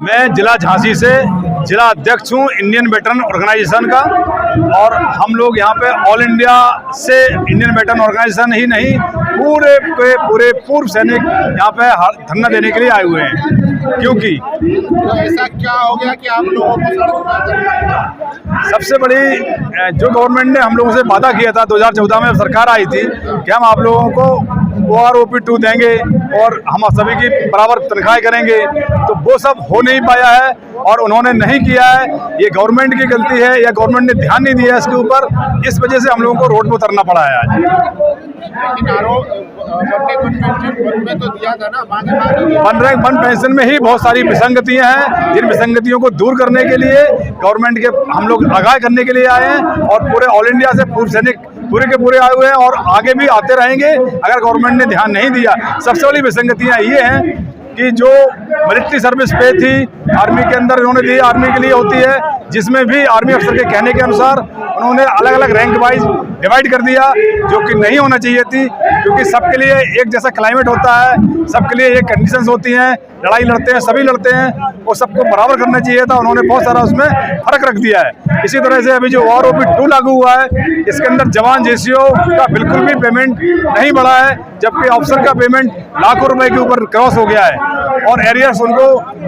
मैं जिला झांसी से जिला अध्यक्ष हूँ इंडियन वेटरन ऑर्गेनाइजेशन का। और हम लोग यहाँ पे ऑल इंडिया से इंडियन वेटरन ऑर्गेनाइजेशन ही नहीं, पूरे के पूरे पूर्व सैनिक यहाँ पे धरना देने के लिए आए हुए हैं। क्योंकि तो ऐसा क्या हो गया कि आप लोगों को सड़क पर सबसे बड़ी जो गवर्नमेंट ने हम लोगों से वादा किया था 2014 में सरकार आई थी कि हम आप लोगों को OROP-2 देंगे और हम सभी की बराबर तनख्वाहें करेंगे, तो वो सब हो नहीं पाया है और उन्होंने नहीं किया है। ये गवर्नमेंट की गलती है या गवर्नमेंट ने ध्यान नहीं दिया इसके ऊपर, इस वजह से हम लोगों को रोड पर उतरना पड़ा है आज। लेकिन आरोप में तो दिया था ना, वन पेंशन में ही बहुत सारी विसंगतियां हैं, जिन विसंगतियों को दूर करने के लिए गवर्नमेंट के हम लोग आगाह करने के लिए आए हैं। और पूरे ऑल इंडिया से पूर्व सैनिक पूरे के पूरे आए हुए हैं और आगे भी आते रहेंगे अगर गवर्नमेंट ने ध्यान नहीं दिया। सबसे बड़ी विसंगतियां ये हैं कि जो मिलिट्री सर्विस पे थी आर्मी के अंदर इन्होंने दी, आर्मी के लिए होती है, जिसमें भी आर्मी अफसर के कहने के अनुसार उन्होंने अलग अलग रैंक वाइज डिवाइड कर दिया, जो कि नहीं होना चाहिए थी। क्योंकि सबके लिए एक जैसा क्लाइमेट होता है, सबके लिए एक कंडीशंस होती हैं, लड़ाई लड़ते हैं सभी लड़ते हैं, वो सबको बराबर करना चाहिए था। उन्होंने बहुत सारा उसमें फर्क रख दिया है। इसी तरह से अभी जो OROP-2 लागू हुआ है, इसके अंदर जवान JCO का बिल्कुल भी पेमेंट नहीं बढ़ा है, जबकि ऑफिसर का पेमेंट लाखों रुपए के ऊपर क्रॉस हो गया है और एरियर्स उनको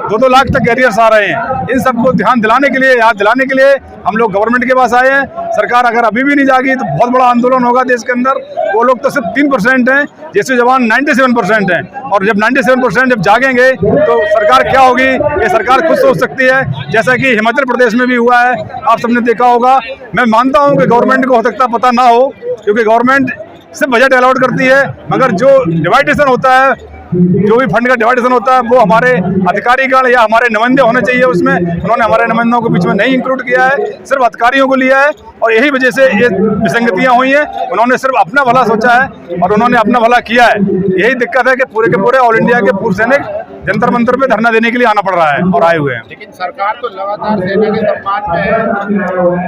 2-2 लाख तक एरियर्स आ रहे हैं। इन सबको ध्यान दिलाने के लिए, याद दिलाने के लिए हम लोग गवर्नमेंट के पास आए हैं। सरकार अगर अभी भी नहीं जागी तो बहुत बड़ा आंदोलन होगा देश के अंदर। वो लोग तो सिर्फ 3% हैं, जैसे जवान 97% हैं, और जब 97% जब जागेंगे तो सरकार क्या होगी ये सरकार खुद सोच सकती है, जैसा कि हिमाचल प्रदेश में भी हुआ है, आप सबने देखा होगा। मैं मानता हूँ कि गवर्नमेंट को हो सकता पता ना हो, क्योंकि गवर्नमेंट सिर्फ बजट अलॉट करती है, मगर जो डिवाइडेशन होता है, जो भी फंड का डिवाइडेशन होता है, वो हमारे अधिकारीगण या हमारे नुमाइंदे होने चाहिए उसमें। उन्होंने हमारे नुमाइंदों को बीच में नहीं इंक्लूड किया है, सिर्फ अधिकारियों को लिया है, और यही वजह से ये विसंगतियां हुई हैं। उन्होंने सिर्फ अपना भला सोचा है और उन्होंने अपना भला किया है। यही दिक्कत है कि पूरे के पूरे ऑल इंडिया के पूर्व सैनिक जंतर मंतर पे धरना देने के लिए आना पड़ रहा है और आए हुए हैं। लेकिन सरकार तो लगातार सेना के सम्मान में है।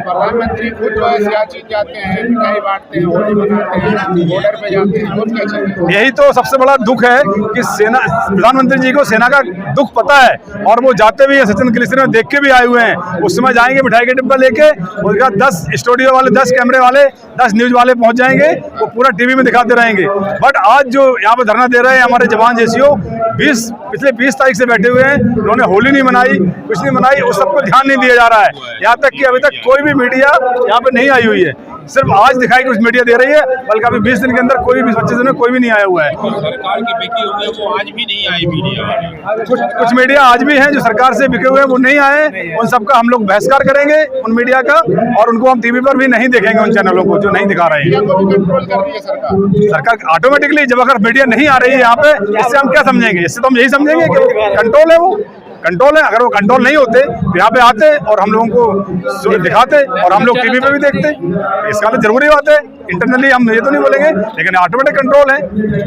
प्रधानमंत्री खुद जो है सियाचिन जाते हैं, मिठाई बांटते हैं, होली मनाते हैं, बॉर्डर पे जाते हैं, बहुत क्या चीज़। यही तो सबसे बड़ा दुख है कि सेना प्रधानमंत्री जी को सेना का दुख पता है और वो जाते भी हैं, सचिन क्लिस्टर में देख के भी आए हुए हैं। उस समय जाएंगे मिठाई का डिब्बा लेके, उसका 10 स्टूडियो वाले, 10 कैमरे वाले, 10 न्यूज वाले पहुंच जाएंगे, वो पूरा टीवी में दिखाते रहेंगे। बट आज जो यहाँ पे धरना दे रहे हैं हमारे जवान JCO पिछले 20 तारीख से बैठे हुए हैं, उन्होंने होली नहीं मनाई, कुछ नहीं मनाई, उस सबको ध्यान नहीं दिया जा रहा है। यहाँ तक कि अभी तक कोई भी मीडिया यहाँ पे नहीं आई हुई है, सिर्फ आज दिखाई कुछ मीडिया दे रही है, बल्कि अभी 20 दिन के अंदर कोई भी 25 दिन में कोई भी नहीं आया हुआ है। सरकार की बिकी हुई है वो आज भी नहीं आई मीडिया। कुछ मीडिया आज भी हैं जो सरकार से बिके हुए हैं, वो नहीं आए। उन सबका हम लोग बहिष्कार करेंगे उन मीडिया का, और उनको हम टीवी पर भी नहीं देखेंगे, उन चैनलों को जो नहीं दिखा रहे हैं। कंट्रोल कर रही है सरकार ऑटोमेटिकली। जब अगर मीडिया नहीं आ रही है यहाँ पे, इससे हम क्या समझेंगे? इससे तो हम यही समझेंगे कि कंट्रोल है, वो कंट्रोल है। अगर वो कंट्रोल नहीं होते तो यहाँ पे आते और हम लोगों को दिखाते और हम लोग टीवी पे भी देखते। इसका तो जरूरी बात है, इंटरनली हम ये तो नहीं बोलेंगे, लेकिन ऑटोमेटिक कंट्रोल है।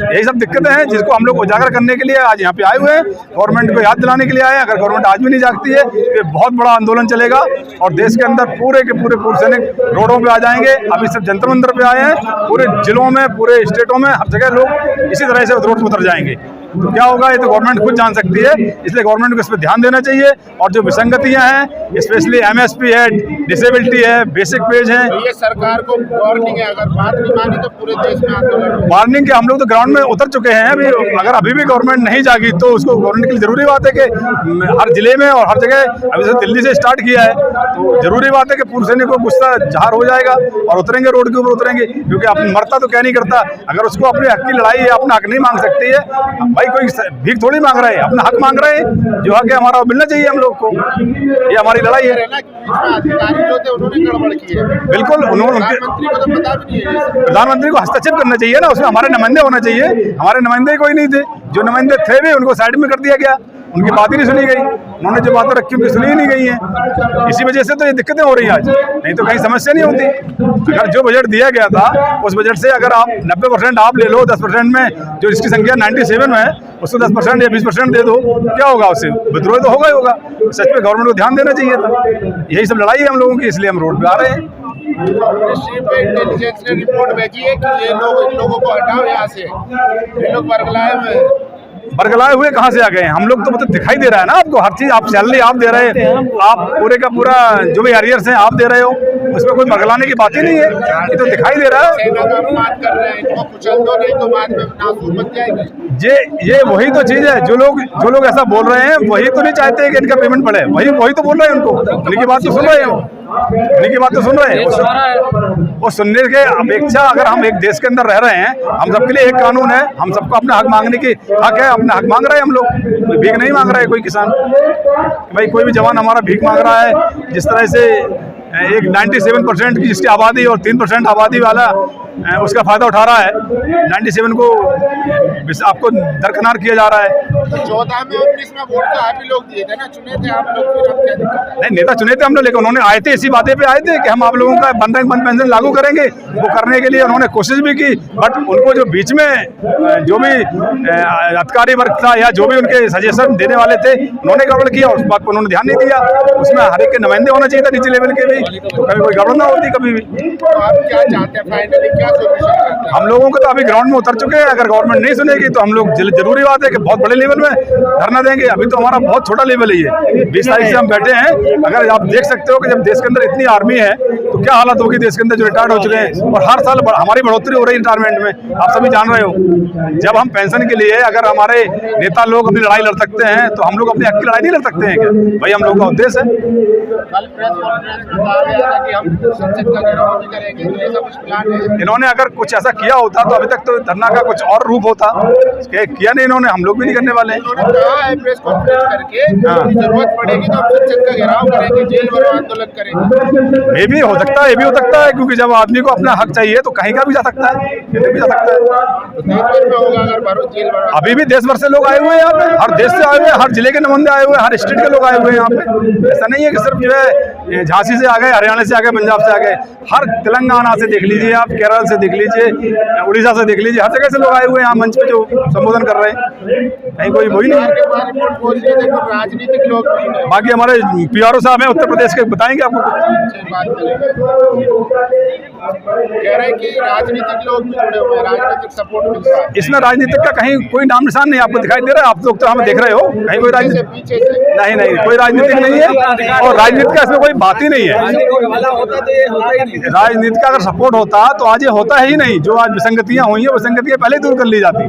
यही सब दिक्कतें हैं जिसको हम लोग उजागर करने के लिए आज यहाँ पे आए हुए हैं, गवर्नमेंट को याद दिलाने के लिए आए हैं। अगर गवर्नमेंट आज भी नहीं जागती है तो बहुत बड़ा आंदोलन चलेगा और देश के अंदर पूरे के पूरे पूर्व सैनिक रोडों पे आ जाएंगे। अभी सिर्फ जंतर मंतर पे आए हैं, पूरे जिलों में, पूरे स्टेटों में, हर जगह लोग इसी तरह से रोड पर उतर जाएंगे। तो क्या होगा ये तो गवर्नमेंट खुद जान सकती है, इसलिए गवर्नमेंट को इस पर ध्यान देना चाहिए। और जो विसंगतियां हैं, स्पेशली MSP है, डिसेबिलिटी है, बेसिक पेज है, ये सरकार को वार्निंग है, अगर बात नहीं मानी तो पूरे देश में आंदोलन। वार्निंग के हम लोग तो ग्राउंड में उतर चुके हैं। अभी अगर अभी भी गवर्नमेंट नहीं जागी तो उसको गवर्नमेंट के लिए जरूरी बात है कि हर जिले में और हर जगह, अभी से दिल्ली से स्टार्ट किया है, तो जरूरी बात है कि पूर्व सैनिक को गुस्सा जहार हो जाएगा और उतरेंगे, रोड के ऊपर उतरेंगे। क्योंकि मरता तो क्या नहीं करता, अगर उसको अपने हक की लड़ाई है, अपना हक नहीं मांग सकती है भाई, कोई भीख थोड़ी मांग रहे हैं, अपना हक मांग रहे हैं। जो हक है हमारा मिलना चाहिए हम लोग को, ये हमारी लड़ाई है। अधिकारी जो थे उन्होंने गड़बड़ की है, बिल्कुल। प्रधानमंत्री को तो पता भी नहीं है। प्रधानमंत्री को हस्तक्षेप करना चाहिए ना, उसमें हमारे नुमाइंदे होना चाहिए। हमारे नुमाइंदे कोई नहीं थे, जो नुमाइंदे थे भी उनको साइड में कर दिया गया, उनकी बात ही नहीं सुनी गई। उन्होंने जो बातें रखी उनकी सुनी ही नहीं गई हैं। इसी वजह से तो ये दिक्कतें हो रही हैं आज, नहीं तो कहीं समस्या नहीं होती। अगर जो बजट दिया गया था उस बजट से अगर आप 90% आप ले लो, 10% में जो इसकी संख्या 97 में है उसको 10% या 20% दे दो, क्या होगा? उससे विद्रोह तो होगा ही होगा। सच में गवर्नमेंट को ध्यान देना चाहिए था। यही सब लड़ाई है हम लोगों की, इसलिए हम रोड पे आ रहे हैं। इंटेलिजेंस ने रिपोर्ट भेजी है कि ये लोग, इन लोगों को हटाओ यहाँ से, ये लोग बरगलाए हुए हैं। बरगलाए हुए कहाँ से आ गए हैं? हम लोग तो मतलब दिखाई दे रहा है ना आपको, हर चीज आप सैलरी आप दे रहे हैं, आप पूरे का पूरा जो भी एरियर्स हैं आप दे रहे हो, उसमें कोई बरगलाने की बात ही नहीं है, ये तो दिखाई दे रहा है। सेना का अपमान कर रहे हैं, इनको कुचल दो नहीं तो बाद में नासूर बन जाएंगे। ये वही तो चीज है, जो लोग ऐसा बोल रहे हैं वही तो नहीं चाहते कि इनका पेमेंट बढ़े, वही तो बोल रहे हैं, उनको उनकी बात तो सुन रहे हैं, उन्हीं की बात तो सुन रहे हैं। वो सुनने के अपेक्षा अगर हम एक देश के अंदर रह रहे हैं, हम सबके लिए एक कानून है, हम सबको अपना हक मांगने की हक है, अपना हक मांग रहे हैं हम लोग, कोई भीख नहीं मांग रहा है कोई किसान। भाई कोई भी जवान हमारा भीख मांग रहा है, जिस तरह से एक 97% की जिसकी आबादी और 3% आबादी वाला उसका फायदा उठा रहा है, 97 को आपको दरकिनार किया जा रहा है। 14 में 19 में वोट तो आप ही लोग दिए थे ना, चुने थे आप लोग, फिर अब क्या दिक्कत है? नहीं, नेता चुने थे हम लोग, लेकिन उन्होंने आए थे इसी बातें पे आए थे कि हम आप लोगों का बंधन पेंशन लागू करेंगे। वो करने के लिए उन्होंने कोशिश भी की, बट उनको जो बीच में जो भी अधिकारी वर्ग था या जो भी उनके सजेशन देने वाले थे, उन्होंने गड़बड़ किया, उस बात पर उन्होंने ध्यान नहीं दिया। उसमें हर एक के नुमाइंदे होना चाहिए था नीचे लेवल के भी, तो कभी कोई गड़बड़ ना होती कभी भी। तो आप क्या चाहते हैं फाइनली, क्या सोल्यूशन करते हैं? हम लोगों को तो अभी ग्राउंड में उतर चुके हैं, अगर गवर्नमेंट नहीं सुनेगी तो हम लोग जरूरी बात है कि बहुत बड़े लेवल में धरना देंगे। अभी तो हमारा बहुत छोटा लेवल ही है, 20 तारीख से हम बैठे हैं। अगर आप देख सकते हो कि जब देश के अंदर इतनी आर्मी है तो क्या हालत होगी देश के अंदर जो रिटायर्ड हो चुके हैं, और हर साल हमारी बढ़ोतरी हो रही है रिटायरमेंट में, आप सभी जान रहे हो। जब हम पेंशन के लिए अगर हमारे नेता लोग अपनी लड़ाई लड़ सकते हैं तो हम लोग अपनी हक की लड़ाई नहीं लड़ सकते हैं क्या? भाई हम लोग का उद्देश्य है। कल प्रेस कॉन्फ्रेंस में कहा गया था कि हम संसद का घेराव भी करेंगे, तो ये सब कुछ प्लान है? इन्होंने अगर कुछ ऐसा किया होता तो अभी तक तो धरना का कुछ और रूप होता, किया नहीं इन्होंने, हम लोग भी नहीं करने वाले हैं। उन्होंने कहा है प्रेस कॉन्फ्रेंस करके जरूरत पड़ेगी तो हम संसद का घेराव करेंगे, जेल भरो आंदोलन करेंगे। ये भी हो सकता है, ये भी हो सकता है, क्योंकि जब आदमी को अपना हक चाहिए तो कहीं का भी जा सकता है, कितने भी जा सकता है। तो देश भर में होगा अगर भरो जेल भरो। अभी भी देश भर से लोग आए हुए हैं यहाँ पे, हर देश से आए हुए हैं, हर जिले के नुमाइंदे आए हुए हैं, हर स्टेट के लोग आए हुए हैं यहाँ पे। ऐसा नहीं है कि सिर्फ जो है झांसी से आ गए, हरियाणा से आ गए, पंजाब से आ गए, हर तेलंगाना से देख लीजिए आप, केरल से देख लीजिए, उड़ीसा से देख लीजिए, हर जगह से लोग आए हुए हैं यहाँ मंच पे जो संबोधन कर रहे हैं। कहीं कोई वही नहीं है। राजनीतिक लोग बाकी हमारे PRO साहब हैं उत्तर प्रदेश के, बताएंगे आपको। कह रहे हैं कि राजनीतिक लोग भी जुड़े हुए हैं, राजनीतिक सपोर्ट मिलता है। इसमें राजनीतिक का कहीं कोई नाम निशान नहीं आपको दिखाई दे रहा है, आप लोग तो हमें देख रहे हो, कहीं कोई राजनीति पीछे से नहीं, कोई राजनीतिक नहीं है, और राजनीति का इसमें कोई बात ही नहीं है। राजनीति का अगर सपोर्ट होता तो आज ये होता ही नहीं, जो आज विसंगतियां हुई है वो विसंगतियां पहले दूर कर ली जाती।